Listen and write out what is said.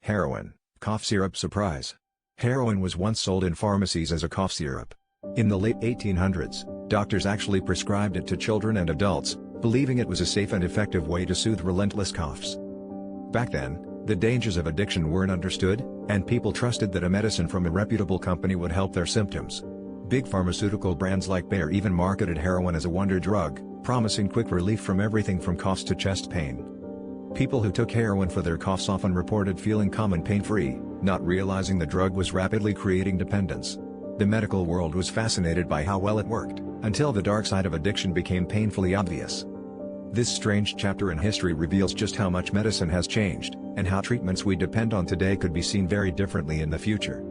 Heroin, cough syrup surprise. Heroin was once sold in pharmacies as a cough syrup. In the late 1800s, doctors actually prescribed it to children and adults, believing it was a safe and effective way to soothe relentless coughs. Back then, the dangers of addiction weren't understood, and people trusted that a medicine from a reputable company would help their symptoms. Big pharmaceutical brands like Bayer even marketed heroin as a wonder drug, promising quick relief from everything from coughs to chest pain. People who took heroin for their coughs often reported feeling calm and pain-free, not realizing the drug was rapidly creating dependence. The medical world was fascinated by how well it worked, until the dark side of addiction became painfully obvious. This strange chapter in history reveals just how much medicine has changed, and how treatments we depend on today could be seen very differently in the future.